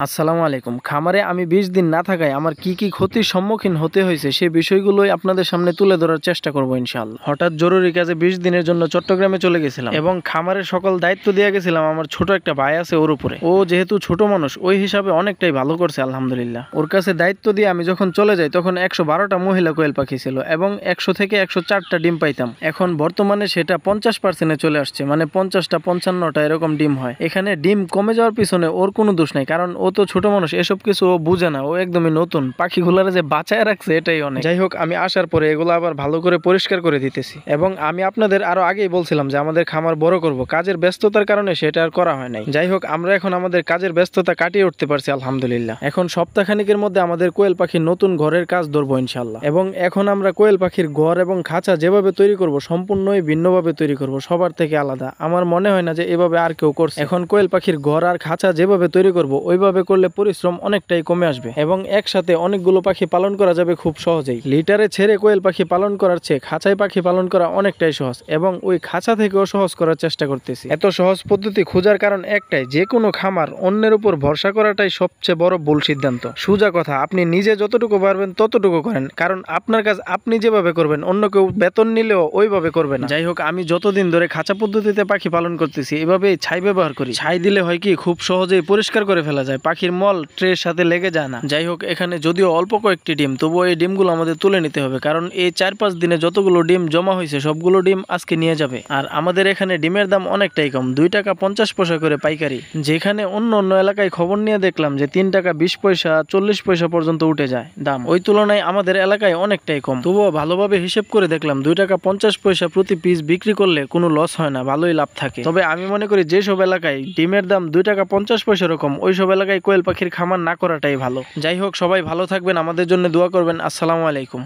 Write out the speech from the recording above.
আসসালামু আলাইকুম। খামারে আমি ২০ দিন না থাকায় আমার কি কি ক্ষতির সম্মুখীন হতে হয়েছে সেই বিষয়গুলোই আপনাদের সামনে তুলে ধরার চেষ্টা করব ইনশাআল্লাহ। হঠাৎ জরুরি কাজে ২০ দিনের জন্য চট্টগ্রামে চলে গেছিলাম এবং খামারের সকল দায়িত্ব দিয়ে গেছিলাম আমার ছোট একটা ভাই আছে ওর উপরে। ও যেহেতু ছোট মানুষ ওই হিসাবে অনেকটাই ভালো করছে আলহামদুলিল্লাহ। ওর কাছে দায়িত্ব দিয়ে আমি যখন চলে যাই তখন ১১২টা মহিলা কোয়েল পাখি ছিল এবং ১০০ থেকে ১০৪টা ডিম পাইতাম। এখন বর্তমানে সেটা ৫০%-এ চলে আসছে, মানে ৫০টা ৫৫টা এরকম ডিম হয়। এখানে ডিম কমে যাওয়ার পিছনে ওর কোনো দোষ নাই, কারণ ও তো ছোট মানুষ, এসব কিছু ও বুঝে না, ও একদমই নতুন। পাখিগুলারে যে বাঁচায় রাখছে এটাই অনেক। যাই হোক, আমি আসার পরে এগুলো আবার ভালো করে পরিষ্কার করে দিতেছি এবং আমি আপনাদের আরো আগেই বলছিলাম যে আমাদের খামার বড় করব, কাজের ব্যস্ততার কারণে সেটা আর করা হয় নাই। যাই হোক, আমরা এখন আমাদের কাজের ব্যস্ততা কাটিয়ে উঠতে পারছি আলহামদুলিল্লাহ। এখন সপ্তাহখানিকের মধ্যে আমাদের কোয়েল পাখির নতুন ঘরের কাজ ধরবো ইনশাল্লাহ। এবং এখন আমরা কোয়েল পাখির ঘর এবং খাঁচা যেভাবে তৈরি করব সম্পূর্ণই ভিন্নভাবে তৈরি করব, সবার থেকে আলাদা। আমার মনে হয় না যে এভাবে আর কেউ করছে। এখন কোয়েল পাখির ঘর আর খাঁচা যেভাবে তৈরি করব ওইভাবে করলে পরিশ্রম অনেকটাই কমে আসবে এবং একসাথে অনেকগুলো পাখি পালন করা যাবে খুব সহজেই। লিটারে ছেড়ে কোয়েল পাখি পালন করার চেয়ে খাঁচায় পাখি পালন করা অনেকটাই সহজ এবং ওই খাঁচা থেকেও সহজ করার চেষ্টা করতেছি। এত সহজ পদ্ধতি খোঁজার কারণ একটাই, যে কোনো খামার অন্যের উপর ভরসা করাটাই সবচেয়ে বড় ভুল সিদ্ধান্ত। সোজা কথা, আপনি নিজে যতটুকু পারবেন ততটুকু করেন, কারণ আপনার কাজ আপনি যেভাবে করবেন অন্য কেউ বেতন নিলেও ওইভাবে করবে না। যাই হোক, আমি যতদিন ধরে খাঁচা পদ্ধতিতে পাখি পালন করতেছি এভাবেই ছাই ব্যবহার করি। ছাই দিলে হয় কি, খুব সহজেই পরিষ্কার করে ফেলা যায়, পাখির মল ট্রের সাথে লেগে যায় না। যাই হোক, এখানে যদিও অল্প কয়েকটি ডিম, তবুও এই ডিমগুলো আমাদের তুলে নিতে হবে, কারণ এই ৪-৫ দিনে যতগুলো ডিম জমা হয়েছে সবগুলো ডিম আজকে নিয়ে যাবে। আর আমাদের এখানে ডিমের দাম অনেকটাই কম, ২ টাকা ৫০ পয়সা করে পাইকারি, যেখানে অন্য অন্য এলাকায় খবর নিয়ে দেখলাম যে ৩ টাকা ২০ পয়সা ৪০ পয়সা পর্যন্ত উঠে যায় দাম। ওই তুলনায় আমাদের এলাকায় অনেকটাই কম। তবুও ভালোভাবে হিসেব করে দেখলাম ২ টাকা ৫০ পয়সা প্রতি পিস বিক্রি করলে কোনো লস হয় না, ভালোই লাভ থাকে। তবে আমি মনে করি যেসব এলাকায় ডিমের দাম ২ টাকা ৫০ পয়সা এরকম, ওইসব এলাকায় কোয়েল পাখির খামার না করাটাই ভালো। যাই হোক, সবাই ভালো থাকবেন, আমাদের জন্য দোয়া করবেন। আসসালামু আলাইকুম।